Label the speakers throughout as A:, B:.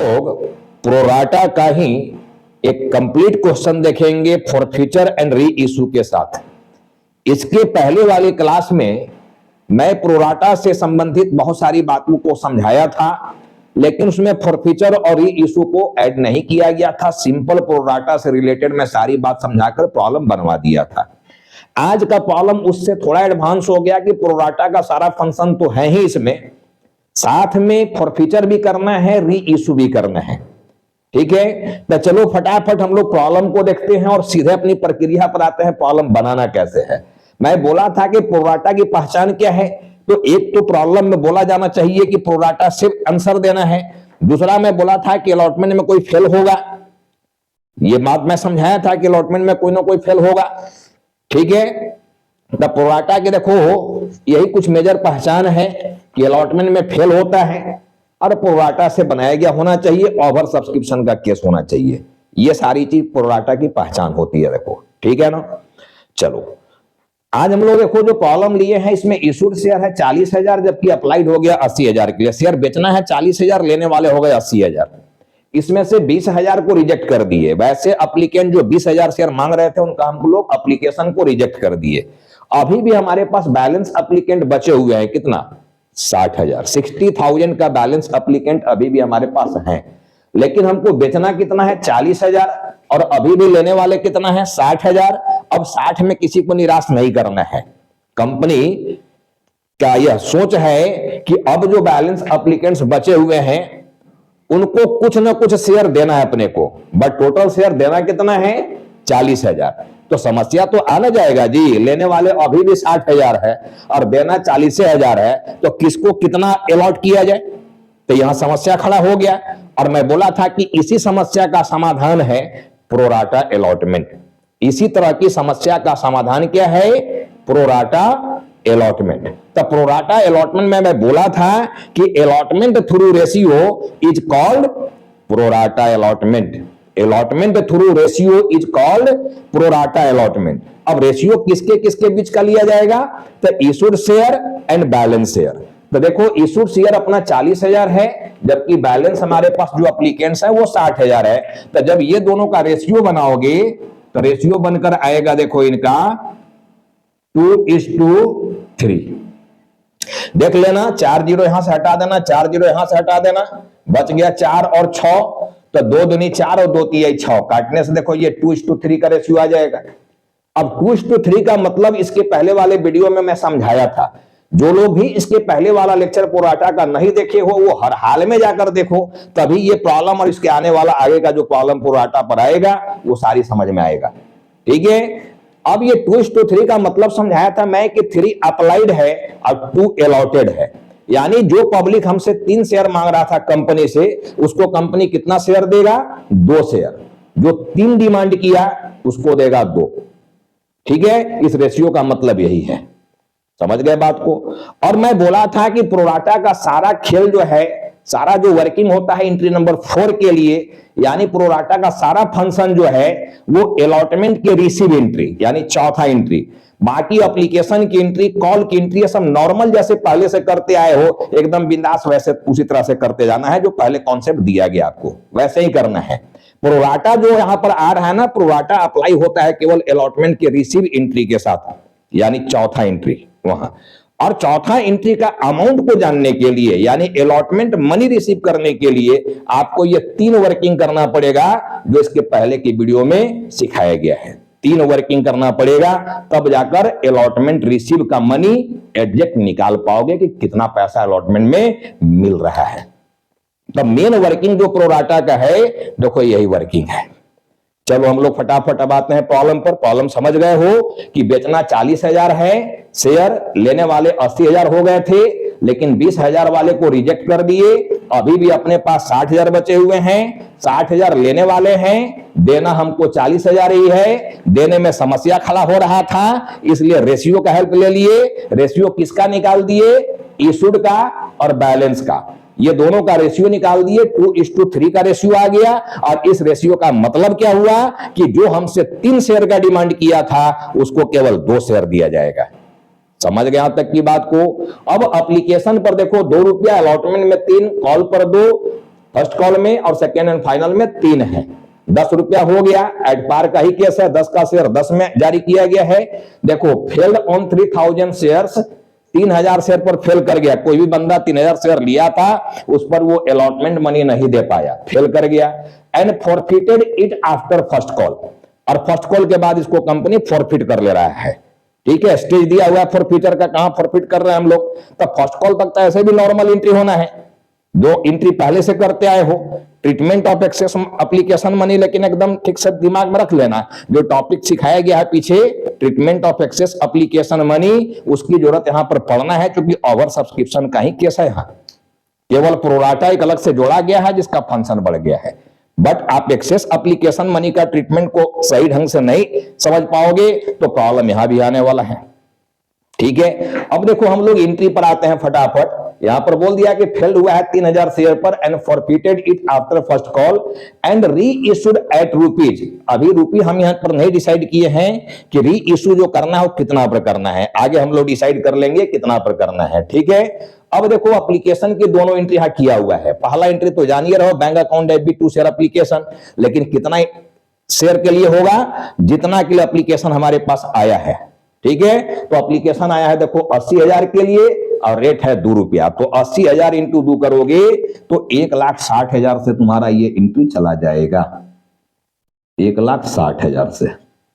A: लोग प्रोराटा का ही एक कंप्लीट क्वेश्चन देखेंगे फॉरफीचर एंड री इशू के साथ। इसके पहले वाली क्लास में मैं प्रोराटा से संबंधित बहुत सारी बातों को समझाया था, लेकिन उसमें फॉरफीचर और री इशू को ऐड नहीं किया गया था। सिंपल प्रोराटा से रिलेटेड मैं सारी बात समझाकर प्रॉब्लम बनवा दिया था। आज का प्रॉब्लम उससे थोड़ा एडवांस हो गया कि प्रोराटा का सारा फंक्शन तो है ही इसमें, साथ में फॉरफीचर भी करना है, री इशू भी करना है। ठीक है, तो चलो फटाफट हम लोग प्रॉब्लम को देखते हैं और सीधे अपनी प्रक्रिया पर आते हैं, प्रॉब्लम बनाना कैसे है। मैं बोला था कि प्रोराटा की पहचान क्या है, तो एक तो प्रॉब्लम में बोला जाना चाहिए कि प्रोराटा सिर्फ आंसर देना है। दूसरा मैं बोला था कि अलॉटमेंट में कोई फेल होगा, ये बात मैं समझाया था कि अलॉटमेंट में कोई ना कोई फेल होगा। ठीक है, तो प्रोराटा के देखो यही कुछ मेजर पहचान है कि अलॉटमेंट में फेल होता है और प्रोराटा से बनाया गया होना चाहिए, ओवर सब्सक्रिप्शन का केस होना चाहिए। ये सारी चीज प्रोराटा की पहचान होती है। देखो ठीक है ना। चलो आज हम लोग देखो जो प्रॉब्लम लिए हैं इसमें इशूड शेयर है 40,000, जबकि अप्लाइड हो गया 80,000 के लिए। शेयर बेचना है 40,000, लेने वाले हो गए 80,000। इसमें से 20,000 को रिजेक्ट कर दिए। वैसे एप्लीकेंट जो 20,000 शेयर मांग रहे थे उनका हम लोग एप्लीकेशन को रिजेक्ट कर दिए। अभी भी हमारे पास बैलेंस एप्लीकेंट बचे हुए हैं, कितना? 60,000। 60,000 का बैलेंस एप्लीकेंट अभी भी हमारे पास है, लेकिन हमको बेचना कितना है? 40,000, और अभी भी लेने वाले कितना है? 60,000। अब 60 में किसी को निराश नहीं करना है। कंपनी का यह सोच है कि अब जो बैलेंस एप्लीकेंट्स बचे हुए हैं उनको कुछ ना कुछ शेयर देना है अपने को, बट टोटल शेयर देना कितना है? 40,000। तो समस्या तो आना जाएगा जी, लेने वाले अभी भी 60,000 है और देना 40,000 है, तो किसको कितना अलॉट किया जाए? तो यहां समस्या खड़ा हो गया। और मैं बोला था कि इसी समस्या का समाधान है प्रोराटा अलॉटमेंट। इसी तरह की समस्या का समाधान क्या है? Pro rata allotment. तो प्रोराटा अलॉटमेंट में मैं बोला था कि allotment through ratio is called pro rata allotment. Allotment through ratio is called pro rata allotment. अब रेशियो किसके किसके बीच का लिया जाएगा? तो issued share and balance share. तो देखो इशूड शेयर अपना 40,000 है, जबकि बैलेंस हमारे पास जो एप्लीकेंट्स है वो 60,000 है। तो जब ये दोनों का रेशियो बनाओगे तो रेशियो बनकर आएगा, देखो इनका 2:3। देख लेना, 4 जीरो यहां से हटा देना, 4 जीरो यहां से हटा देना, बच गया 4 और 6। तो 2 दूनी 4 और 2 तिहाई 6, काटने से देखो ये 2:3 का रेशियो आ जाएगा। अब 2:3 का मतलब इसके पहले वाले वीडियो में मैं समझाया था। जो लोग भी इसके पहले वाला लेक्चर प्रोराटा का नहीं देखे हो वो हर हाल में जाकर देखो, तभी ये प्रॉब्लम और इसके आने वाला आगे का जो प्रॉब्लम प्रोराटा पर आएगा वो सारी समझ में आएगा। ठीक है, अब ये 2:3 का मतलब समझाया था मैं कि 3 अप्लाइड है और 2 अलॉटेड है। यानी जो पब्लिक हमसे 3 शेयर मांग रहा था कंपनी से, उसको कंपनी कितना शेयर देगा? 2 शेयर। जो 3 डिमांड किया उसको देगा 2। ठीक है, इस रेशियो का मतलब यही है। समझ गए बात को? और मैं बोला था कि प्रोराटा का सारा खेल जो है, सारा जो वर्किंग होता है एंट्री नंबर 4 के लिए, यानी प्रोराटा का सारा फंक्शन जो है वो अलॉटमेंट के रिसीव एंट्री यानी चौथा एंट्री, बाकी एप्लीकेशन की एंट्री, कॉल की एंट्री, ये सब नॉर्मल जैसे पहले से करते आए हो एकदम बिंदास वैसे उसी तरह से करते जाना है। जो पहले कॉन्सेप्ट दिया गया आपको वैसे ही करना है। प्रोराटा जो यहां पर आ रहा है ना, प्रोराटा अप्लाई होता है केवल अलॉटमेंट के रिसीव एंट्री के साथ, यानी चौथा एंट्री वहां। और चौथा एंट्री का अमाउंट को जानने के लिए यानी अलॉटमेंट मनी रिसीव करने के लिए आपको ये 3 वर्किंग करना पड़ेगा, जो इसके पहले की वीडियो में सिखाया गया है। 3 वर्किंग करना पड़ेगा, तब जाकर अलॉटमेंट रिसीव का मनी एग्जैक्ट निकाल पाओगे कि कितना पैसा अलॉटमेंट में मिल रहा है। तो मेन वर्किंग जो प्रोराटा का है, देखो यही वर्किंग है। चलो हम लोग फटाफट अब आते हैं प्रॉब्लम पर। प्रॉब्लम समझ गए हो कि बेचना 40,000 है शेयर, लेने वाले 80,000 हो गए थे, लेकिन 20,000 वाले को रिजेक्ट कर दिए। अभी भी अपने पास 60,000 बचे हुए हैं। 60,000 लेने वाले हैं, देना हमको 40,000 ही है। देने में समस्या खड़ा हो रहा था, इसलिए रेशियो का हेल्प ले लिए। रेशियो किसका निकाल दिए? इशूड का और बैलेंस का। ये दोनों का रेशियो निकाल दिए, 2:3 का रेशियो आ गया। और इस रेशियो का मतलब क्या हुआ कि जो हमसे 3 शेयर का डिमांड किया था उसको केवल 2 शेयर दिया जाएगा। समझ गए यहां तक की बात को? अब एप्लीकेशन पर देखो 2 रुपया, अलॉटमेंट में 3, कॉल पर 2, फर्स्ट कॉल में और सेकेंड एंड फाइनल में 3 है। 10 रुपया हो गया, एट पार का ही केस है, 10 का शेयर 10 में जारी किया गया है। देखो फेल्ड ऑन 3000 शेयर्स, 3000 शेयर पर फेल कर गया। कोई भी बंदा 3000 शेयर लिया था, उस पर वो अलॉटमेंट मनी नहीं दे पाया, फेल कर गया। And forfeited it after first call, और फर्स्ट कॉल के बाद इसको कंपनी फॉरफिट कर ले रहा है। ठीक है, स्टेज दिया हुआ है फॉरफिटर का, कहां फॉरफिट कर रहे हैं हम लोग। तो फर्स्ट कॉल तक तो ऐसे भी नॉर्मल एंट्री होना है, जो एंट्री पहले से करते आए हो। Treatment of excess application money लेकिन एकदम ठीक से दिमाग में रख लेना, जो टॉपिक सिखाया गया है पीछे treatment of excess application money, उसकी जरूरत यहां पर पड़ना है, क्योंकि ओवर सब्सक्रिप्शन का ही केस है। यहां केवल प्रोराटा एक अलग से जोड़ा गया है जिसका फंक्शन बढ़ गया है। बट आप एक्सेस एप्लीकेशन मनी का ट्रीटमेंट को सही ढंग से नहीं समझ पाओगे तो प्रॉब्लम यहां भी आने वाला है। ठीक है, अब देखो हम लोग एंट्री पर आते हैं फटाफट। यहां पर बोल दिया कि फेल्ड हुआ है 3000 शेयर पर and forfeited it after first call and re issued at rupees. अभी रुपी हम यहां पर नहीं डिसाइड किए हैं कि री इशू जो करना है वो कितना पर करना है, आगे हम लोग डिसाइड कर लेंगे कितना पर करना है। ठीक है, अब देखो एप्लीकेशन की दोनों एंट्री यहां किया हुआ है। पहला एंट्री तो जानिए रहो, bank account debit to share application, लेकिन कितना शेयर के लिए होगा, जितना के लिए एप्लीकेशन हमारे पास आया है। ठीक है, तो एप्लीकेशन आया है देखो 80,000 के लिए और रेट है 2 रुपया, तो 80,000 इंटू 2 करोगे तो 1,60,000 से तुम्हारा ये एंट्री चला जाएगा। 1,60,000 से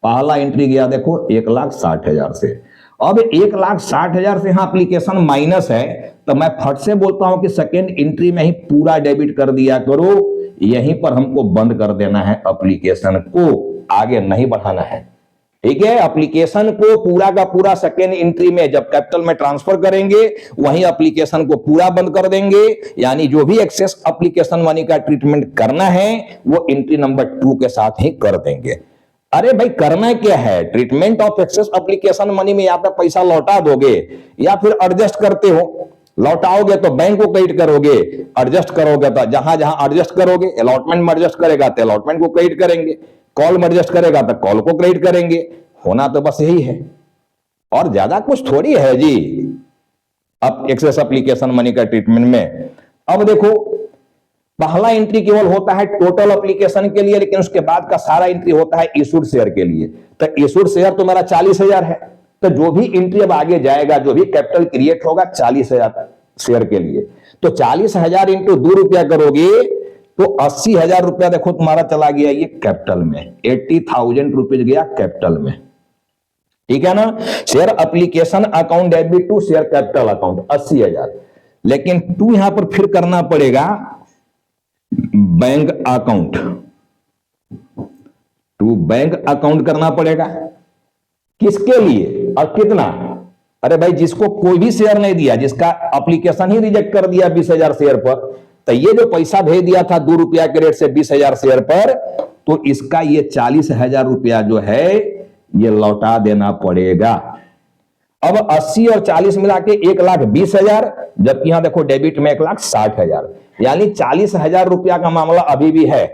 A: पहला एंट्री गया देखो 1,60,000 से। अब 1,60,000 से यहां एप्लीकेशन माइनस है, तो मैं फट से बोलता हूं कि सेकेंड एंट्री में ही पूरा डेबिट कर दिया करो। यहीं पर हमको बंद कर देना है, एप्लीकेशन को आगे नहीं बढ़ाना है। ठीक है, एप्लीकेशन को पूरा का पूरा सेकेंड एंट्री में जब कैपिटल में ट्रांसफर करेंगे वहीं एप्लीकेशन को पूरा बंद कर देंगे। यानी जो भी एक्सेस एप्लीकेशन मनी का ट्रीटमेंट करना है वो एंट्री नंबर 2 के साथ ही कर देंगे। अरे भाई करना क्या है, treatment of excess application money में या तो पैसा लौटा दोगे या फिर एडजस्ट करते हो। लौटाओगे तो बैंक को क्रेडिट करोगे, एडजस्ट करोगे तो जहां जहां एडजस्ट करोगे, अलॉटमेंट में एडजस्ट करेगा तो अलॉटमेंट को क्रेडिट करेंगे, कॉल में एडजस्ट करेगा तो कॉल को क्रेडिट करेंगे। होना तो बस यही है और ज्यादा कुछ थोड़ी है जी अब एक्सेस एप्लीकेशन मनी का ट्रीटमेंट में। अब देखो पहला एंट्री केवल होता है टोटल एप्लीकेशन के लिए, लेकिन उसके बाद का सारा एंट्री होता है इशूड शेयर के लिए। तो इशूड शेयर तो मेरा 40,000 है, तो जो भी एंट्री अब आगे जाएगा, जो भी कैपिटल क्रिएट होगा 40,000 शेयर के लिए, तो 40,000 इंटू 2 रुपया करोगे तो 80,000 रुपया देखो तुम्हारा चला गया ये कैपिटल में, 80,000 रुपीज गया कैपिटल में। ठीक है ना, share application account debit to share capital account 80,000, लेकिन टू यहां पर फिर करना पड़ेगा bank account, to bank account करना पड़ेगा। किसके लिए और कितना? अरे भाई जिसको कोई भी शेयर नहीं दिया, जिसका एप्लीकेशन ही रिजेक्ट कर दिया 20,000 शेयर पर, तो ये जो पैसा भेज दिया था 2 रुपया के रेट से 20,000 शेयर पर, तो इसका ये 40,000 रुपया जो है ये लौटा देना पड़ेगा। अब 80 और 40 मिला के 1,20,000, जबकि यहां देखो डेबिट में 1,60,000, यानी 40,000 रुपया का मामला अभी भी है।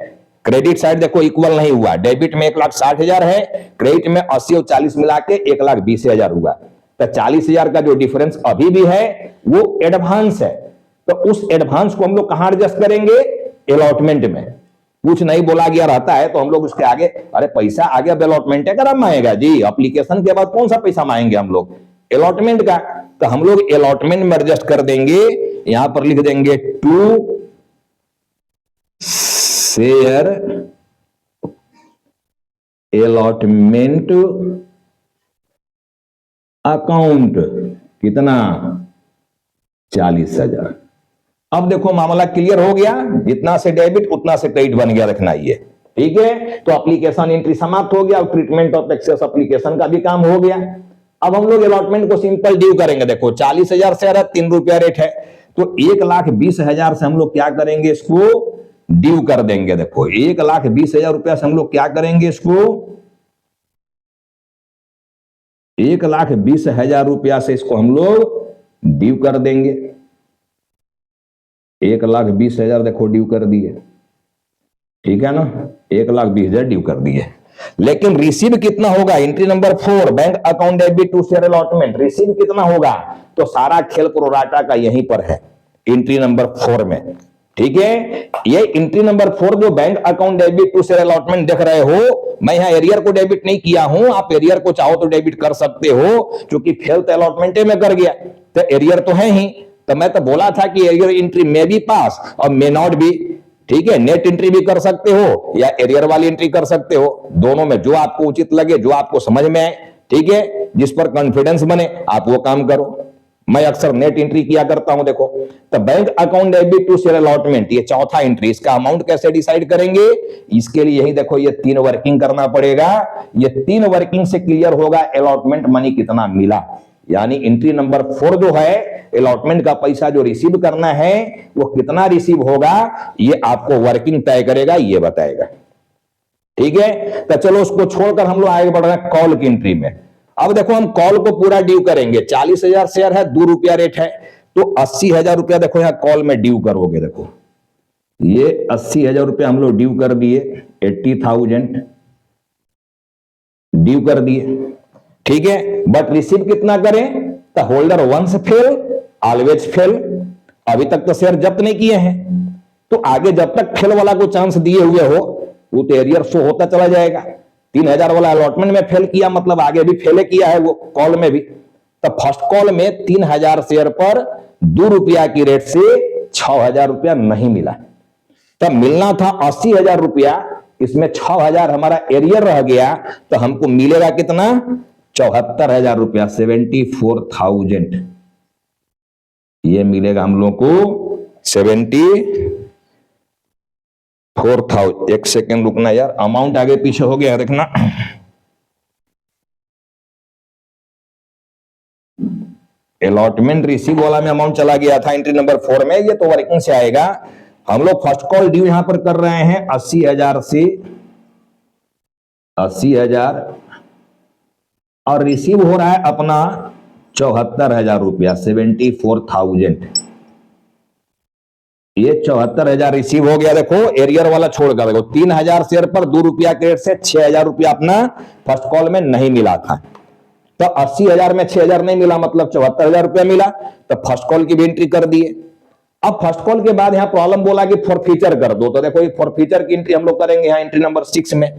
A: क्रेडिट साइड देखो इक्वल नहीं हुआ, डेबिट में 1,60,000 है, क्रेडिट में 80 और 40 मिला के 1,20,000 हुआ। तो 40,000 का जो डिफरेंस अभी भी है वो एडवांस है, तो उस एडवांस को हम लोग कहां एडजस्ट करेंगे? अलॉटमेंट में। कुछ नहीं बोला गया रहता है तो हम लोग उसके आगे, अरे पैसा आगे अब अलॉटमेंट का मांगेगा जी, एप्लीकेशन के बाद कौन सा पैसा मांगेंगे हम लोग? अलॉटमेंट का। तो हम लोग अलॉटमेंट में एडजस्ट कर देंगे, यहां पर लिख देंगे टू शेयर अलॉटमेंट अकाउंट, कितना? 40,000। अब देखो मामला क्लियर हो गया, जितना से डेबिट उतना से क्रेडिट बन गया, रखना ये। ठीक है, तो एप्लीकेशन एंट्री समाप्त हो गया और ट्रीटमेंट ऑफ एक्सेस एप्लीकेशन का भी काम हो गया। अब हम लोग अलॉटमेंट को सिंपल ड्यू करेंगे। देखो 40,000 शेयर है, 3 रुपया रेट है, तो 1,20,000 से हम लोग क्या करेंगे? इसको ड्यू कर देंगे। देखो 1,20,000 रुपया से हम लोग क्या करेंगे? इसको 1,20,000 रुपया से इसको हम लोग ड्यू कर देंगे। 1,20,000 देखो ड्यू कर दिए, ठीक है ना, 1,20,000 ड्यू कर दिए। लेकिन रिसीव कितना होगा? Entry number 4 bank account debit to share allotment, receive कितना होगा? तो सारा खेल प्रोराटा का यहीं पर है, एंट्री नंबर 4 में। ठीक है। ये एंट्री नंबर 4 जो bank account debit to share allotment देख रहे हो, मैं यहां एरियर को डेबिट नहीं किया हूं, आप एरियर को चाहो तो डेबिट कर सकते हो, क्योंकि फेल तो अलॉटमेंट में कर गया, तो एरियर तो है ही। तो मैं तो बोला था कि एरियर एंट्री में भी पास और मे नॉट भी, ठीक है। नेट एंट्री भी कर सकते हो या एरियर वाली एंट्री कर सकते हो, दोनों में जो आपको उचित लगे, जो आपको समझ में आए, ठीक है, जिस पर कॉन्फिडेंस बने आप वो काम करो। मैं अक्सर नेट एंट्री किया करता हूं। देखो, तो bank account debit to share allotment, ये चौथा एंट्री, इसका अमाउंट कैसे डिसाइड करेंगे? इसके लिए यही देखो, ये 3 वर्किंग करना पड़ेगा। ये 3 वर्किंग से क्लियर होगा अलॉटमेंट मनी कितना मिला। यानी एंट्री नंबर 4 जो है, अलॉटमेंट का पैसा जो रिसीव करना है वो कितना रिसीव होगा, ये आपको वर्किंग तय करेगा, ये बताएगा, ठीक है। तो चलो उसको छोड़कर हम लोग आगे बढ़ रहे हैं कॉल की एंट्री में। अब देखो, हम कॉल को पूरा ड्यू करेंगे। 40,000 शेयर है, 2 रुपया रेट है, तो 80,000 रुपया देखो यहां कॉल में ड्यू करोगे। देखो, ये 80,000 रुपया हम लोग ड्यू कर दिए, 80,000 ड्यू कर दिए, ठीक है। बट रिसीव कितना करें? तो holder once fail always fail. अभी तक तो शेयर जब्त नहीं किए हैं, तो आगे जब तक फेल वाला को चांस दिए हुए हो, वो तो एरियर शो होता चला जाएगा। 3,000 वाला अलॉटमेंट में फेल किया, मतलब आगे भी फेल किया है वो कॉल में भी। तो फर्स्ट कॉल में 3,000 शेयर पर 2 रुपया की रेट से 6,000 रुपया नहीं मिला। तब मिलना था 80,000 रुपया, इसमें 6,000 हमारा एरियर रह गया, तो हमको मिलेगा कितना? 74,000 रुपया, 74,000 ये मिलेगा हम लोग को 74,000। एक सेकेंड रुकना यार, अमाउंट आगे पीछे हो गया देखना। अलॉटमेंट रिसीव वाला में अमाउंट चला गया था एंट्री नंबर 4 में, ये तो वर्किंग से आएगा। हम लोग फर्स्ट कॉल ड्यू यहां पर कर रहे हैं 80,000 से 80,000, और रिसीव हो रहा है अपना 74,000 रुपया, 74,000। ये 74,000 रिसीव हो गया। देखो, एरियर वाला छोड़कर देखो, 3,000 शेयर पर 2 रुपया के रेट से 6,000 रुपया अपना फर्स्ट कॉल में नहीं मिला था। तो 80,000 में 6,000 नहीं मिला, मतलब 74,000 रुपया मिला। तो फर्स्ट कॉल की भी एंट्री कर दिए। अब फर्स्ट कॉल के बाद यहां प्रॉब्लम बोला कि फॉरफीचर कर दो, तो देखो ये फॉरफीचर की एंट्री हम लोग करेंगे यहां एंट्री नंबर 6 में।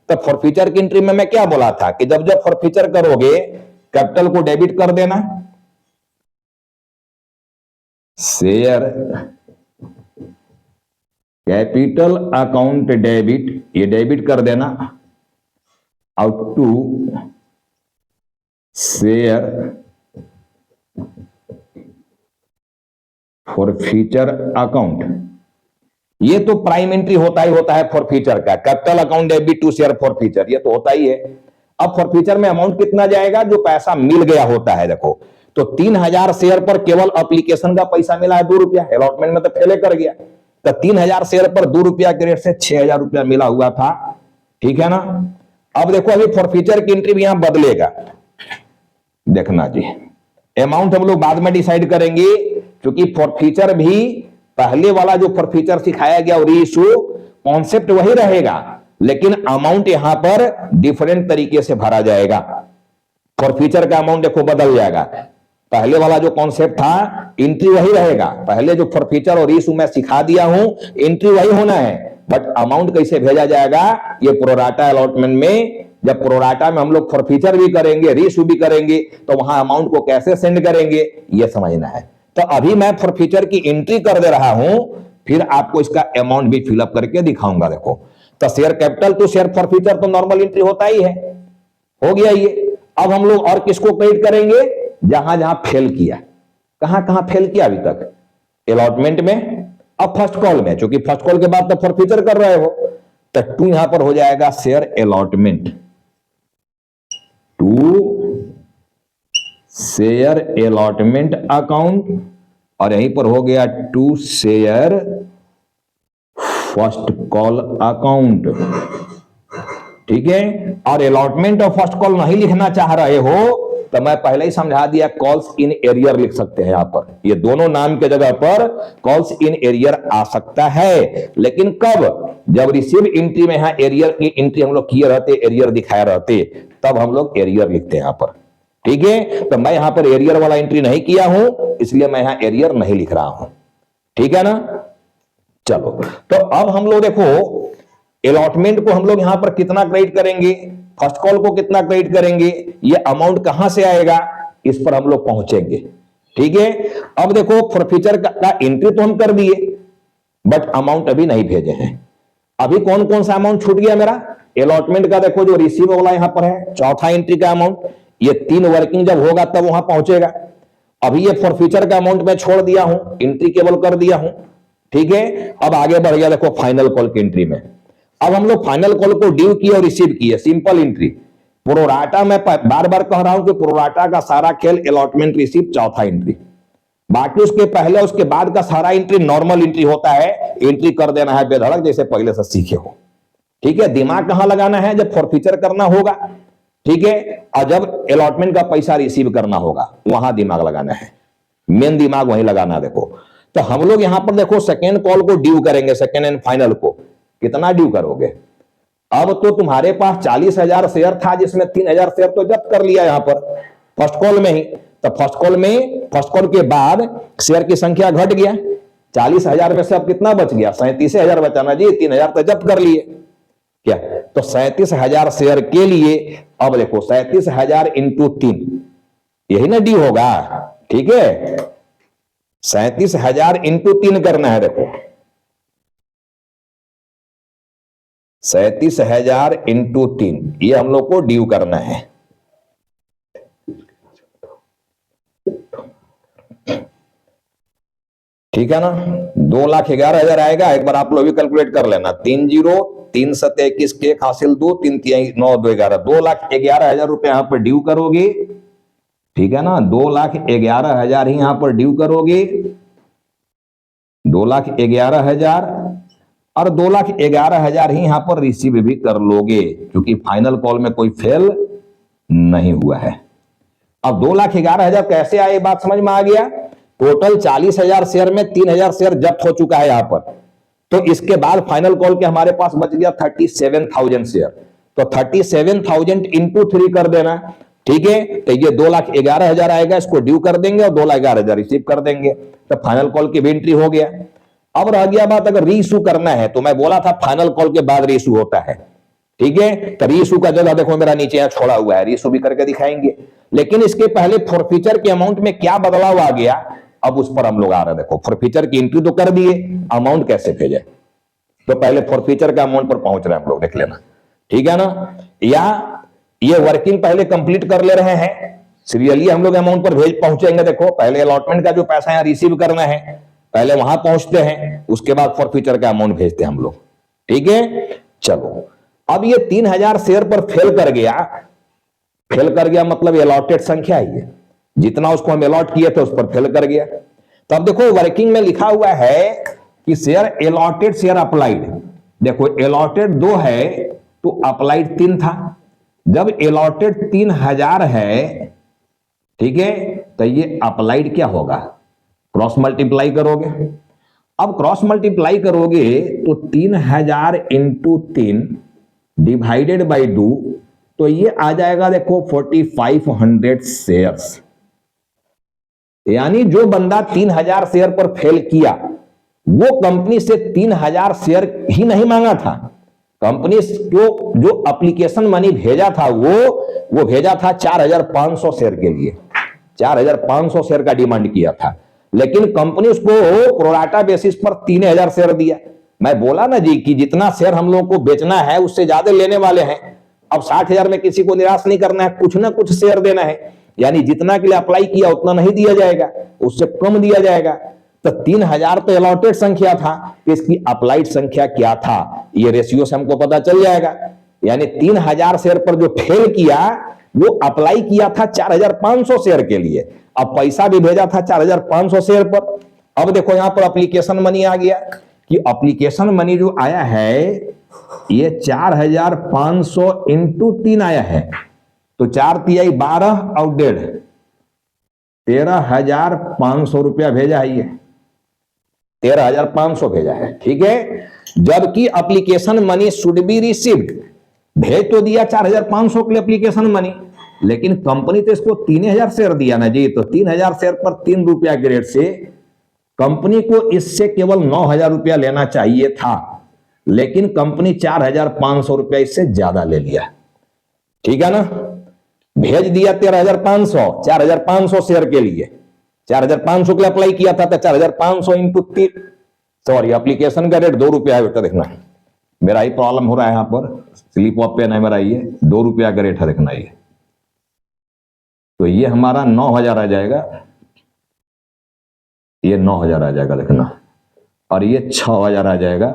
A: तो फॉरफीचर की एंट्री में मैं क्या बोला था कि जब जब फॉरफीचर करोगे, कैपिटल को डेबिट कर देना, शेयर कैपिटल अकाउंट डेबिट, ये डेबिट कर देना, out to share forfeiture account. ये तो प्राइम एंट्री होता ही होता है फॉरफीचर का, capital account debit to share forfeiture, ये तो होता ही है। अब फॉरफीचर में अमाउंट कितना जाएगा? जो पैसा मिल गया होता है। देखो, तो 3,000 शेयर पर केवल एप्लीकेशन का पैसा मिला है 2 रुपया, अलॉटमेंट में तो फेले कर गया। तो 3,000 शेयर पर 2 रुपया के रेट से 6,000 रुपया मिला हुआ था, ठीक है ना। अब देखो, अभी फॉरफीचर की एंट्री भी यहां बदलेगा, देखना जी। अमाउंट हम लोग बाद में डिसाइड करेंगे, क्योंकि फॉरफीचर भी पहले वाला जो फॉरफीचर सिखाया गया और रीइश्यू कॉन्सेप्ट वही रहेगा, लेकिन अमाउंट यहां पर डिफरेंट तरीके से भरा जाएगा। फॉरफीचर का अमाउंट देखो बदल जाएगा। पहले वाला जो कॉन्सेप्ट था, एंट्री वही रहेगा। पहले जो फॉरफीचर और रीइश्यू मैं सिखा दिया हूं, एंट्री वही होना है, बट अमाउंट कैसे भेजा जाएगा, ये प्रोराटा अलॉटमेंट में। जब प्रोराटा में हम लोग फॉरफीचर भी करेंगे, रीइश्यू भी करेंगे, तो वहां अमाउंट को कैसे सेंड करेंगे, ये समझना है। तो अभी मैं फॉरफीचर की एंट्री कर दे रहा हूं, फिर आपको इसका अमाउंट भी फिलअप करके दिखाऊंगा। देखो, तो share capital to share forfeiture तो नॉर्मल एंट्री होता ही है, हो गया ये। अब हम लोग और किसको क्रेडिट करेंगे? जहां जहां फेल किया। कहां कहां फेल किया अभी तक? अलॉटमेंट में, अब फर्स्ट कॉल में, क्योंकि फर्स्ट कॉल के बाद तो फॉरफीचर कर रहे हो, तो 2 यहां पर हो जाएगा share allotment, 2 share allotment account, और यहीं पर हो गया 2 शेयर फर्स्ट कॉल अकाउंट, ठीक है। और अलॉटमेंट और फर्स्ट कॉल नहीं लिखना चाह रहे हो, तो मैं पहले ही समझा दिया, कॉल्स इन एरियर लिख सकते हैं यहां पर। ये दोनों नाम के जगह पर कॉल्स इन एरियर आ सकता है, लेकिन कब? जब रिसीव एंट्री में यहां एरियर की एंट्री हम लोग किए रहते, एरियर दिखाए रहते, तब हम लोग एरियर लिखते हैं यहां पर, ठीक है। तो मैं यहां पर एरियर वाला एंट्री नहीं किया हूं, इसलिए मैं यहां एरियर नहीं लिख रहा हूं, ठीक है ना। चलो, तो अब हम लोग देखो अलॉटमेंट को हम लोग यहां पर कितना क्रेडिट करेंगे, फर्स्ट कॉल को कितना क्रेडिट करेंगे, ये अमाउंट कहां से आएगा, इस पर हम लोग पहुंचेंगे। ठीक है, अब देखो फॉरफीचर का एंट्री तो हम कर दिए, बट अमाउंट अभी नहीं भेजे हैं। अभी कौन कौन सा अमाउंट छूट गया मेरा, अलॉटमेंट का देखो जो रिसीव वाला यहां पर है, चौथा एंट्री का अमाउंट, ये 3 वर्किंग जब होगा तब वहां पहुंचेगा। अभी ये फॉरफीचर का अमाउंट मैं छोड़ दिया हूं, एंट्री केवल कर दिया हूं। ठीक है, अब आगे बढ़ गया देखो फाइनल कॉल की एंट्री में। अब हम लोग फाइनल कॉल को ड्यू किए और रिसीव किए, सिंपल एंट्री। प्रोराटा मैं बार बार कह रहा हूं कि प्रोराटा का सारा खेल अलॉटमेंट रिसीव चौथा एंट्री, बाकी उसके पहले उसके बाद का सारा एंट्री नॉर्मल एंट्री होता है, एंट्री कर देना है बेधड़क जैसे पहले से सीखे हो। ठीक है, दिमाग कहां लगाना है, जब फॉरफीचर करना होगा, ठीक है, और जब अलॉटमेंट का पैसा रिसीव करना होगा वहां दिमाग लगाना है, मेन दिमाग वहीं लगाना। देखो तो हम लोग यहां पर देखो सेकेंड कॉल को ड्यू करेंगे, सेकेंड एंड फाइनल को कितना ड्यू करोगे। अब तो तुम्हारे पास 40,000 शेयर था, जिसमें 3,000 शेयर तो जब्त कर लिया यहां पर फर्स्ट कॉल में ही। तो फर्स्ट कॉल के बाद शेयर की संख्या घट गया, 40,000 में से अब कितना बच गया, 37,000 बचाना जी, 3,000 तो जब्त कर लिए क्या। तो 37,000 शेयर के लिए अब देखो 37,000 इंटू 3, यही ना डी होगा। ठीक है, 37,000 इंटू 3 करना है। देखो 37,000 इंटू 3, ये हम लोग को ड्यू करना है। ठीक है ना, 2,11,000 आएगा। एक बार आप लोग भी कैलकुलेट कर लेना, 3 0 3 7 21 के हासिल 2 3 3 9 2 11, 2,11,000 रुपए यहां पर ड्यू करोगे। ठीक है ना, 2,11,000 ही यहां पर ड्यू करोगे, 2,11,000, और 2,11,000 ही यहां पर रिसीव भी कर लोगे, क्योंकि फाइनल कॉल में कोई फेल नहीं हुआ है। अब 2,11,000 कैसे आए, बात समझ में आ गया। टोटल 40,000 शेयर में 3,000 शेयर जब्त हो चुका है यहां पर, तो इसके बाद फाइनल कॉल के हमारे पास बच गया 37,000 शेयर। तो 37,000 इंटू 3 कर देना। ठीक है, तो ये 2,11,000 आएगा, इसको ड्यू कर देंगे और 2,11,000 रिसीव कर देंगे, तो फाइनल कॉल की भी एंट्री हो गया। अब रह गया बात, अगर रीइशू करना है तो मैं बोला था फाइनल कॉल के बाद रीइशू होता है। ठीक है, तो रीइशू का जगह देखो मेरा नीचे यहां छोड़ा हुआ है, रीइशू भी करके दिखाएंगे, लेकिन इसके पहले फॉरफीचर के अमाउंट में क्या बदलाव आ गया, अब उस पर हम लोग आ रहे हैं। देखो फॉरफीचर की एंट्री तो कर दिए, अमाउंट कैसे भेजे, तो पहले फॉरफीचर का अमाउंट पर पहुंच रहे हैं हम लोग, देख लेना। ठीक है ना, या ये वर्किंग पहले कंप्लीट कर ले रहे हैं, सीरियली हम लोग अमाउंट पर पहुंचेंगे। देखो पहले अलॉटमेंट का जो पैसा है रिसीव करना है, पहले वहां पहुंचते हैं, उसके बाद फॉरफीचर का अमाउंट भेजते हैं हम लोग। ठीक है, चलो अब ये 3,000 शेयर पर फेल कर गया मतलब अलॉटेड संख्या है, जितना उसको हम अलॉट किए थे उस पर फेल कर गया। तो अब देखो वर्किंग में लिखा हुआ है कि शेयर अलॉटेड शेयर अप्लाइड। देखो अलॉटेड 2 है तो अप्लाइड 3 था। जब अलॉटेड 3,000 है, ठीक है, तो ये अप्लाइड क्या होगा, क्रॉस मल्टीप्लाई करोगे। अब क्रॉस मल्टीप्लाई करोगे तो 3,000 इंटू 3 डिवाइडेड बाई 2, तो ये आ जाएगा देखो 4,500 शेयर्स। यानी जो बंदा 3,000 शेयर पर फेल किया, वो कंपनी से 3,000 शेयर ही नहीं मांगा था, कंपनी को जो एप्लीकेशन मनी भेजा था वो भेजा था 4,500 शेयर के लिए, 4,500 शेयर का डिमांड किया था, लेकिन कंपनी उसको प्रोराटा बेसिस पर 3,000 शेयर दिया। मैं बोला ना जी कि जितना शेयर हम लोगों को बेचना है उससे ज्यादा लेने वाले हैं। अब 60,000 में किसी को निराश नहीं करना है, कुछ ना कुछ शेयर देना है, यानी जितना के लिए अप्लाई किया उतना नहीं दिया जाएगा, उससे कम दिया जाएगा। तो 3,000 तो अलॉटेड संख्या था, इसकी अप्लाइड संख्या क्या था, ये रेशियो से हमको पता चल जाएगा। यानी 3,000 शेयर पर जो फेल किया वो अप्लाई किया था 4,500 शेयर के लिए, अब पैसा भी भेजा था 4,500 शेयर पर। अब देखो यहां पर एप्लीकेशन मनी आ गया, कि एप्लीकेशन मनी जो आया है ये 4,500 इंटू 3 आया है, तो 4 तिहाई 12 और 1.5 13,500 रुपया भेजा है, ये 13,500 भेजा है। ठीक है, जबकि application money should be received, भेज तो दिया 4,500 के लिए एप्लीकेशन मनी, लेकिन कंपनी तो इसको 3,000 शेयर दिया ना जी, तो 3,000 शेयर पर 3 रुपया के रेट से कंपनी को इससे केवल 9,000 रुपया लेना चाहिए था, लेकिन कंपनी 4,500 रुपया इससे ज्यादा ले लिया। ठीक है ना, भेज दिया 13,500, 4,500 शेयर के लिए, 4,500 के लिए अप्लाई किया था, तो 4,500 इंटू 3, सॉरी एप्लीकेशन का रेट 2 रुपया है बेटा, देखना मेरा ही प्रॉब्लम हो रहा है यहां पर, स्लिप ऑफ पेन है मेरा, ये 2 रुपया का रेट है, देखना ये, तो ये हमारा 9,000 आ जाएगा, ये 9,000 आ जाएगा देखना, और ये 6,000 आ जाएगा,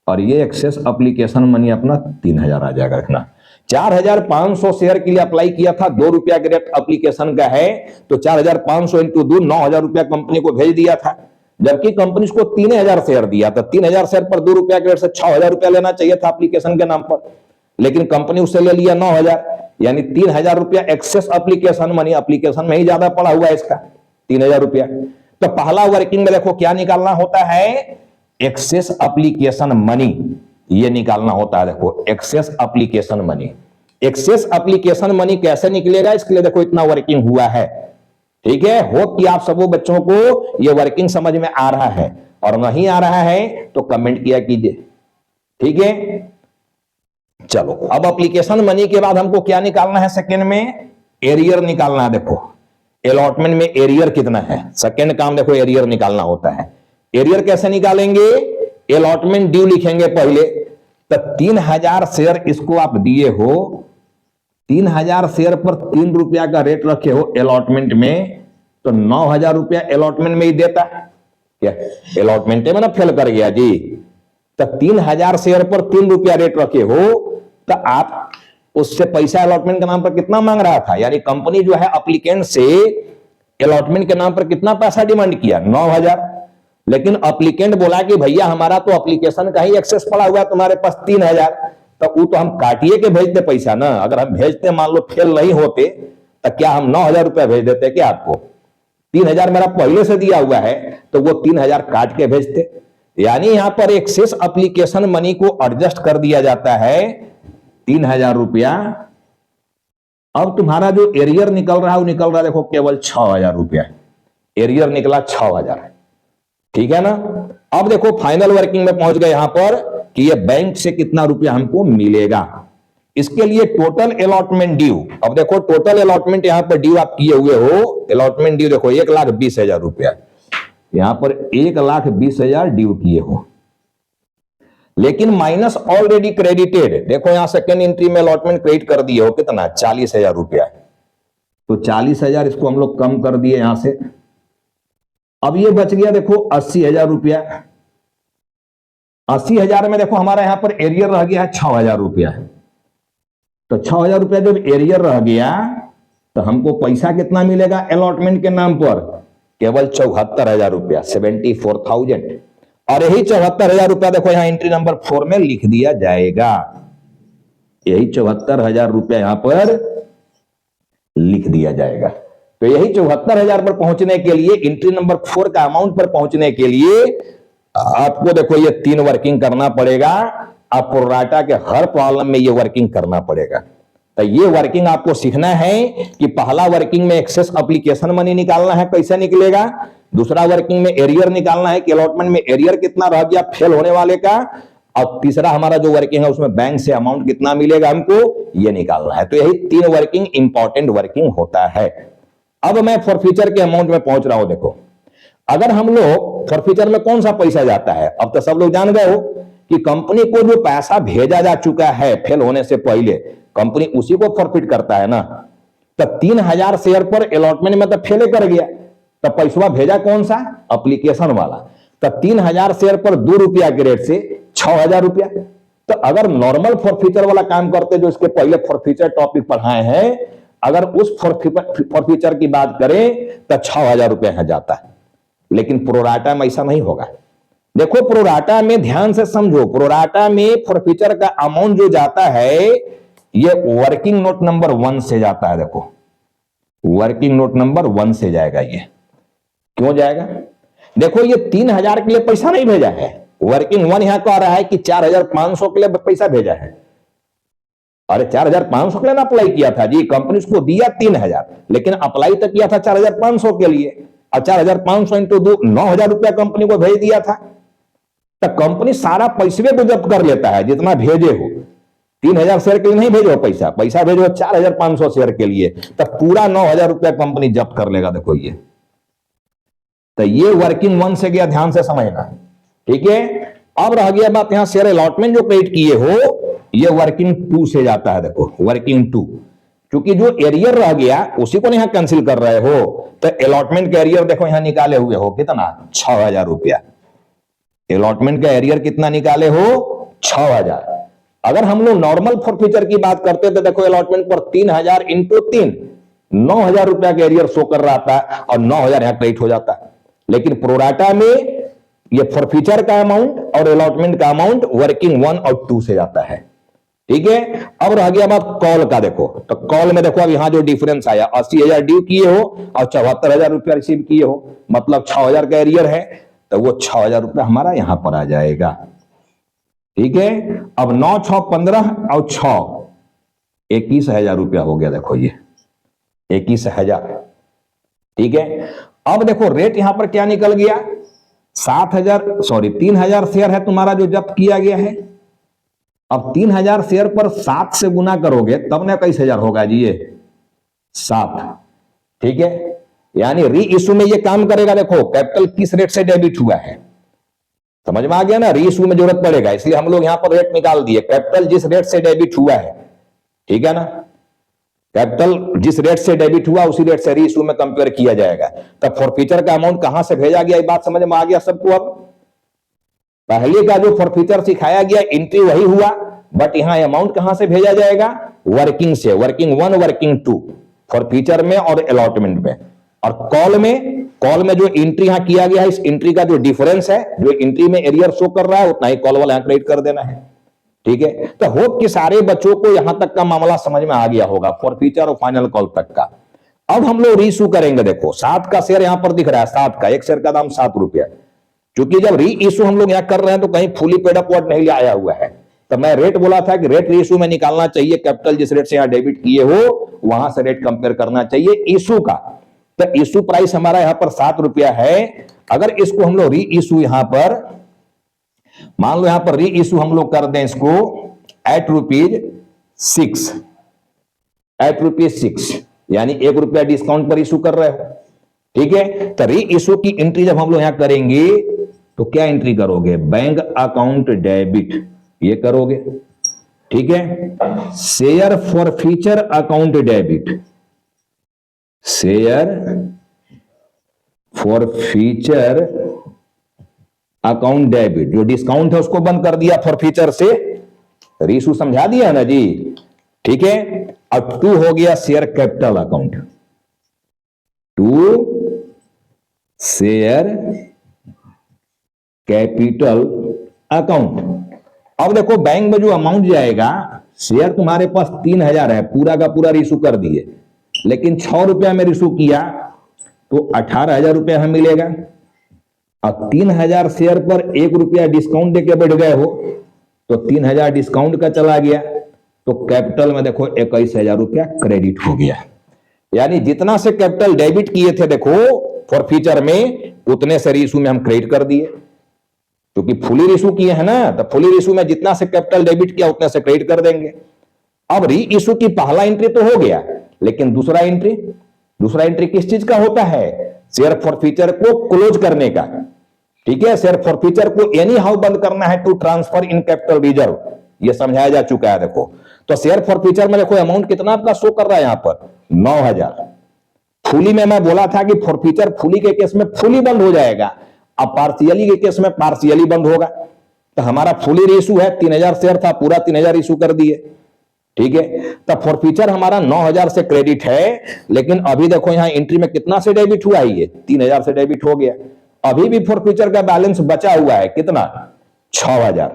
A: और ये एक्सेस एप्लीकेशन मनी अपना 3,000 आ जाएगा देखना। 4,500 शेयर के लिए अप्लाई किया था, 2 रुपया के रेट एप्लीकेशन का है, तो 4,500 इंटू 2, 9,000 रुपया कंपनी को भेज दिया था, जबकि कंपनी को 3,000 शेयर दिया था, 3,000 शेयर पर 2 रुपया के रेट से 6,000 रुपया लेना चाहिए था एप्लीकेशन के नाम पर, लेकिन कंपनी उससे ले लिया 9,000, यानी 3,000 रुपया एक्सेस एप्लीकेशन मनी, एप्लीकेशन में ही ज्यादा पड़ा हुआ है इसका 3,000 रुपया। तो पहला वर्किंग में देखो क्या निकालना होता है, एक्सेस एप्लीकेशन मनी, ये निकालना होता है। देखो excess application money, excess application money कैसे निकलेगा, इसके लिए देखो इतना वर्किंग हुआ है। ठीक है, होप कि आप सबों बच्चों को ये वर्किंग समझ में आ रहा है, और नहीं आ रहा है तो कमेंट किया कीजिए। ठीक है, चलो अब एप्लीकेशन मनी के बाद हमको क्या निकालना है, सेकेंड में एरियर निकालना है। देखो अलॉटमेंट में एरियर कितना है, सेकेंड काम देखो एरियर निकालना होता है। एरियर कैसे निकालेंगे, अलॉटमेंट ड्यू लिखेंगे पहले, तो 3,000 शेयर इसको आप दिए हो, 3,000 शेयर पर 3 रुपया का रेट रखे हो अलॉटमेंट में, तो 9,000 रुपया अलॉटमेंट में ही देता है क्या, अलॉटमेंट में ना फेल कर गया जी, तो 3,000 शेयर पर 3 रुपया रेट रखे हो, तो आप उससे पैसा अलॉटमेंट के नाम पर कितना मांग रहा था, यानी कंपनी जो है एप्लीकेंट से अलॉटमेंट के नाम पर कितना पैसा डिमांड किया, 9,000, लेकिन एप्लीकेंट बोला कि भैया हमारा तो एप्लीकेशन का ही एक्सेस पड़ा हुआ है, तुम्हारे पास 3,000, तो वो तो हम काटिए के भेजते पैसा ना, अगर हम भेजते मान लो फेल नहीं होते, तो क्या हम 9,000 रुपया भेज देते क्या आपको, 3,000 मेरा पहले से दिया हुआ है, तो वो 3,000 काट के भेजते। यानी यहां पर एक्सेस एप्लीकेशन मनी को एडजस्ट कर दिया जाता है 3,000 रुपया। अब तुम्हारा जो एरियर निकल रहा है वो निकल रहा है देखो केवल 6,000 रुपया, एरियर निकला 6,000। ठीक है ना, अब देखो फाइनल वर्किंग में पहुंच गए यहां पर कि ये बैंक से कितना रुपया हमको मिलेगा, इसके लिए टोटल अलॉटमेंट ड्यू। अब देखो टोटल अलॉटमेंट यहां पर ड्यू आप किए हुए हो, अलॉटमेंट ड्यू देखो 1,20,000 रुपया, यहां पर 1,20,000 ड्यू किए हो, लेकिन माइनस ऑलरेडी क्रेडिटेड, देखो यहां सेकेंड एंट्री में अलॉटमेंट क्रेडिट कर दिए हो कितना, 40,000 रुपया, तो 40,000 इसको हम लोग कम कर दिए यहां से। अब ये बच गया देखो 80,000 रुपया, 80,000 में देखो हमारा यहां पर एरियर रह गया है 6,000 रुपया, तो 6,000 रुपया जब एरियर रह गया तो हमको पैसा कितना मिलेगा अलॉटमेंट के नाम पर, केवल 74,000 रुपया, 74,000, और यही 74,000 रुपया देखो यहां एंट्री नंबर 4 में लिख दिया जाएगा, यही 74,000 रुपया यहां पर लिख दिया जाएगा। तो यही 74,000 पर पहुंचने के लिए, एंट्री नंबर 4 का अमाउंट पर पहुंचने के लिए आपको देखो ये 3 वर्किंग करना पड़ेगा, आप प्रोराटा के हर प्रॉब्लम में ये वर्किंग करना पड़ेगा। तो ये वर्किंग आपको सीखना है कि पहला वर्किंग में एक्सेस एप्लीकेशन मनी निकालना है, कैसे निकलेगा, दूसरा वर्किंग में एरियर निकालना है कि अलॉटमेंट में एरियर कितना रह गया फेल होने वाले का, और तीसरा हमारा जो वर्किंग है उसमें बैंक से अमाउंट कितना मिलेगा हमको, ये निकालना है। तो यही 3 वर्किंग इंपॉर्टेंट वर्किंग होता है। अब मैं फॉरफीचर के अमाउंट में पहुंच रहा हूं। देखो अगर हम लोग फॉरफीचर में कौन सा पैसा जाता है, अब तो सब लोग जान गए हो कि कंपनी को जो पैसा भेजा जा चुका है फेल होने से पहले, कंपनी उसी को फॉरफिट करता है ना। तो 3,000 शेयर पर अलॉटमेंट में तो फेल कर गया, तो पैसा भेजा कौन सा, एप्लीकेशन वाला, तो 3,000 शेयर पर 2 रुपया के रेट से 6,000 रुपया। तो अगर नॉर्मल फॉरफीचर वाला काम करते जो इसके पहले फॉरफीचर टॉपिक पढ़ाए हैं, अगर उस फॉरफीचर की बात करें तो 6,000 रुपया यहां जाता है, लेकिन प्रोराटा में ऐसा नहीं होगा। देखो प्रोराटा में ध्यान से समझो, प्रोराटा में फॉरफीचर का अमाउंट जो जाता है ये वर्किंग नोट नंबर 1 से जाता है। देखो वर्किंग नोट नंबर 1 से जाएगा। ये क्यों जाएगा, देखो ये 3,000 के लिए पैसा नहीं भेजा है, वर्किंग 1 यहां कह रहा है कि 4,500 के लिए पैसा भेजा है। अरे 4,500 के लिए ना अप्लाई किया था जी, कंपनी उसको दिया 3,000, लेकिन अप्लाई तो किया था 4,500 के लिए। और 4,500 इंटू 2 9,000 रुपया कंपनी को भेज दिया था। तो कंपनी सारा पैसे को जब्त कर लेता है जितना भेजे हो। 3,000 शेयर के लिए नहीं भेजो पैसा, पैसा भेजो 4,500 शेयर के लिए, तो पूरा 9,000 रुपया कंपनी जब्त कर लेगा। देखो ये तो ये वर्किंग 1 से गया, ध्यान से समझना, ठीक है। अब रह गया बात यहां शेयर अलॉटमेंट जो क्रेडिट किए हो, ये वर्किंग 2 से जाता है। देखो वर्किंग 2, क्योंकि जो एरियर रह गया उसी को यहां कैंसिल कर रहे हो, तो अलॉटमेंट का एरियर देखो यहां निकाले हुए हो कितना, 6,000 रुपया। अलॉटमेंट का एरियर कितना निकाले हो, 6,000। अगर हम लोग नॉर्मल फॉरफीचर की बात करते तो देखो अलॉटमेंट पर 3,000 इंटू 3 9,000 रुपया का एरियर शो कर रहा था और 9,000 यहां क्रेडिट हो जाता है। लेकिन प्रोराटा में ये फॉरफीचर का अमाउंट और अलॉटमेंट का अमाउंट वर्किंग 1 और 2 से जाता है, ठीक है। अब रह गया बात कॉल का। देखो तो कॉल में देखो अब यहां जो डिफरेंस आया, 80,000 ड्यू किए हो और 74,000 रुपया रिसीव किए हो, मतलब 6,000 का एरियर है, तो वो 6,000 रुपया हमारा यहां पर आ जाएगा, ठीक है। अब 9, 6, 15 और 6 21,000 रुपया हो गया। देखो ये 21,000, ठीक है। अब देखो रेट यहां पर क्या निकल गया, 3,000 शेयर है तुम्हारा जो जब्त किया गया है। अब 3,000 शेयर पर 7 से गुना करोगे तब ना 21,000 होगा जी, ये 7, ठीक है। यानी री इशू में ये काम करेगा। देखो कैपिटल किस रेट से डेबिट हुआ है, समझ में आ गया ना, री इशू में जरूरत पड़ेगा, इसलिए हम लोग यहां पर रेट निकाल दिए। कैपिटल जिस रेट से डेबिट हुआ है, ठीक है ना, कैपिटल जिस रेट से डेबिट हुआ उसी रेट से री इशू में कंपेयर किया जाएगा। तब फॉरफीचर का अमाउंट कहां से भेजा गया, ये बात समझ में आ गया सबको। अब पहले का जो फॉरफीचर सिखाया गया एंट्री वही हुआ, बट यहां अमाउंट कहां से भेजा जाएगा, वर्किंग से, वर्किंग 1 वर्किंग 2 फॉरफीचर में और अलॉटमेंट में। और कॉल में जो एंट्री यहां किया गया है, इस एंट्री का जो डिफरेंस है, जो एंट्री में एरियर शो कर रहा है उतना ही कॉल वाला यहां क्रेडिट कर देना है, ठीक है। तो होप कि सारे बच्चों को यहां तक का मामला समझ में आ गया होगा, फॉरफीचर और फाइनल कॉल तक का। अब हम लोग रीइश्यू करेंगे। देखो 7 का शेयर यहां पर दिख रहा है, 7 का, एक शेयर का दाम 7 रुपया। क्योंकि जब री इशू हम लोग यहां कर रहे हैं तो कहीं फुली पेड अप वर्ड नहीं आया हुआ है, तो मैं रेट बोला था कि रेट री इशू में निकालना चाहिए। कैपिटल जिस रेट से यहां डेबिट किए हो वहां से रेट कंपेयर करना चाहिए इशू का। तो इशू प्राइस हमारा यहां पर 7 रुपया है। अगर इसको हम लोग री इशू यहां पर मान लो, यहां पर री इशू हम लोग कर दें इसको एट रुपीज 6, यानी 1 रुपया डिस्काउंट पर इशू कर रहे हो, ठीक है। तो री इशू की एंट्री जब हम लोग यहां करेंगे तो क्या एंट्री करोगे, बैंक अकाउंट डेबिट, ये करोगे, ठीक है। Share forfeiture account debit, share forfeiture account debit, जो डिस्काउंट है उसको बंद कर दिया फॉरफीचर से, री इशू समझा दिया ना जी, ठीक है। अब 2 हो गया share capital account, 2 share capital account. अब देखो बैंक में जो अमाउंट जाएगा, शेयर तुम्हारे पास 3,000 है, पूरा का पूरा रिशू कर दिए, लेकिन 6 रुपया में रिशू किया तो 18,000 रुपया हमें मिलेगा। अब 3,000 शेयर पर 1 रुपया डिस्काउंट देके बैठ गए हो तो 3,000 डिस्काउंट का चला गया, तो कैपिटल में देखो 21,000 रुपया क्रेडिट हो गया। यानी जितना से कैपिटल डेबिट किए थे देखो फॉरफीचर में, उतने से रीइशू में हम क्रेडिट कर दिए, क्योंकि फुली रीइशू किए हैं ना, तो फुली रीइशू में जितना से कैपिटल डेबिट किया उतने से क्रेडिट कर देंगे। अब री इशू की पहला एंट्री तो हो गया, लेकिन दूसरा एंट्री किस चीज का होता है, शेयर फॉरफीचर को क्लोज करने का, ठीक है। शेयर फॉरफीचर को एनी हाउ बंद करना है to transfer in capital reserve, यह समझाया जा चुका है। देखो तो शेयर फॉरफीचर में देखो अमाउंट कितना आपका शो कर रहा है यहां पर, 9,000। फुली में मैं बोला था कि फॉरफीचर फुली के केस में फुली बंद हो जाएगा, अब पार्शियली के केस में पार्शियली बंद होगा। तो हमारा फुली रीइशू है, 3,000 शेयर था, पूरा 3,000 इशू कर दिए, ठीक है। तब फॉरफीचर हमारा 9,000 से क्रेडिट है, लेकिन अभी देखो यहां एंट्री में कितना से डेबिट हुआ है, ये 3,000 से डेबिट हो गया। अभी भी फॉरफीचर का बैलेंस बचा हुआ है, कितना, 6,000।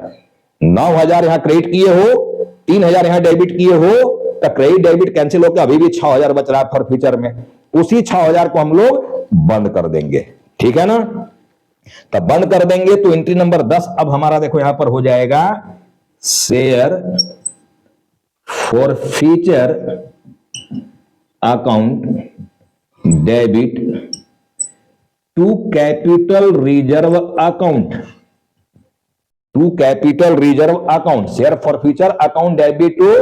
A: 9,000 यहां क्रेडिट किए हो, 3,000 यहां डेबिट किए हो, तो क्रेडिट डेबिट कैंसिल होकर अभी भी 6,000 बच रहा है फॉरफीचर में। उसी 6,000 को हम लोग बंद कर देंगे, ठीक है ना। तब बंद कर देंगे तो एंट्री नंबर 10 अब हमारा देखो यहां पर हो जाएगा, share forfeiture account debit to capital reserve account, to capital reserve account, share forfeiture account debit to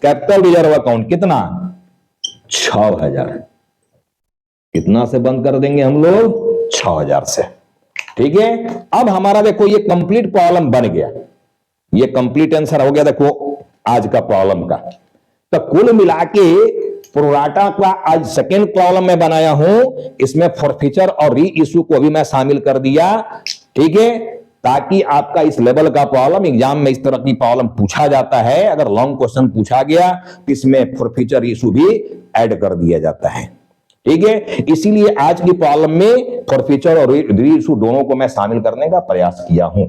A: capital reserve account, कितना 6000। कितना से बंद कर देंगे हम लोग 6000 से। ठीक है, अब हमारा देखो ये कंप्लीट प्रॉब्लम बन गया, ये कंप्लीट आंसर हो गया देखो आज का प्रॉब्लम का। तो कुल मिला के प्रोराटा का आज सेकेंड प्रॉब्लम मैं बनाया हूं, इसमें फॉरफीचर और री इशू को भी मैं शामिल कर दिया। ठीक है, ताकि आपका इस लेवल का प्रॉब्लम एग्जाम में इस तरह की प्रॉब्लम पूछा जाता है, अगर लॉन्ग क्वेश्चन पूछा गया तो इसमें फॉरफीचर इशू भी ऐड कर दिया जाता है। ठीक है, इसीलिए आज की प्रॉब्लम में फॉरफीचर और री इशू दोनों को मैं शामिल करने का प्रयास किया हूं।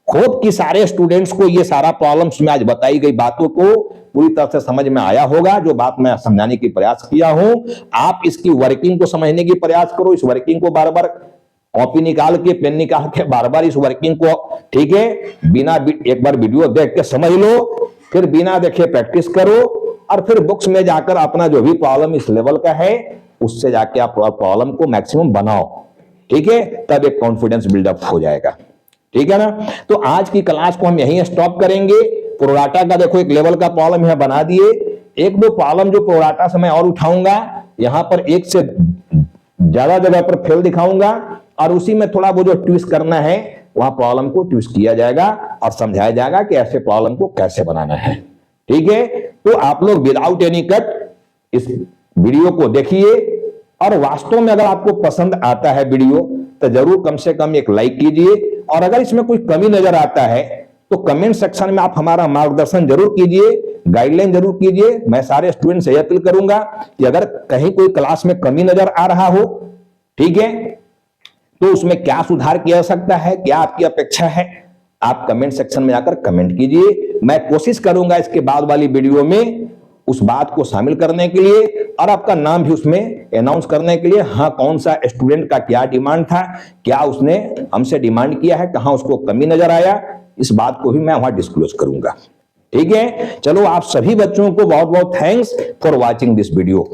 A: होप कि सारे स्टूडेंट्स को ये सारा प्रॉब्लम्स में आज बताई गई बातों को पूरी तरह से समझ में आया होगा। जो बात मैं समझाने की प्रयास किया हूं, आप इसकी वर्किंग को समझने की प्रयास करो, इस वर्किंग को बार बार कॉपी निकाल के पेन निकाल के बार बार इस वर्किंग को, ठीक है, बिना एक बार वीडियो देख के समझ लो, फिर बिना देखे प्रैक्टिस करो, और फिर बुक्स में जाकर अपना जो भी प्रॉब्लम इस लेवल का है उससे जाके आप प्रॉब्लम को मैक्सिमम बनाओ। ठीक है, तब एक कॉन्फिडेंस बिल्डअप हो जाएगा। ठीक है ना, तो आज की क्लास को हम यहीं स्टॉप करेंगे। प्रोराटा का देखो एक लेवल का प्रॉब्लम यहां बना दिए, एक दो प्रॉब्लम जो प्रोराटा से मैं और उठाऊंगा, यहां पर एक से ज्यादा जगह पर फेल दिखाऊंगा, और उसी में थोड़ा वो जो ट्विस्ट करना है वहां प्रॉब्लम को ट्विस्ट किया जाएगा और समझाया जाएगा कि ऐसे प्रॉब्लम को कैसे बनाना है। ठीक है, तो आप लोग विदाउट एनी कट इस वीडियो को देखिए, और वास्तव में अगर आपको पसंद आता है वीडियो तो जरूर कम से कम एक लाइक कीजिए, और अगर इसमें कोई कमी नजर आता है तो कमेंट सेक्शन में आप हमारा मार्गदर्शन जरूर कीजिए, गाइडलाइन जरूर कीजिए। मैं सारे स्टूडेंट से अपील करूंगा कि अगर कहीं कोई क्लास में कमी नजर आ रहा हो, ठीक है, तो उसमें क्या सुधार किया जा सकता है, क्या आपकी अपेक्षा है, आप कमेंट सेक्शन में आकर कमेंट कीजिए। मैं कोशिश करूंगा इसके बाद वाली वीडियो में उस बात को शामिल करने के लिए, और आपका नाम भी उसमें अनाउंस करने के लिए, हाँ कौन सा स्टूडेंट का क्या डिमांड था, क्या उसने हमसे डिमांड किया है, कहां उसको कमी नजर आया, इस बात को भी मैं वहां डिस्क्लोज करूंगा। ठीक है, चलो आप सभी बच्चों को बहुत बहुत thanks for watching this video.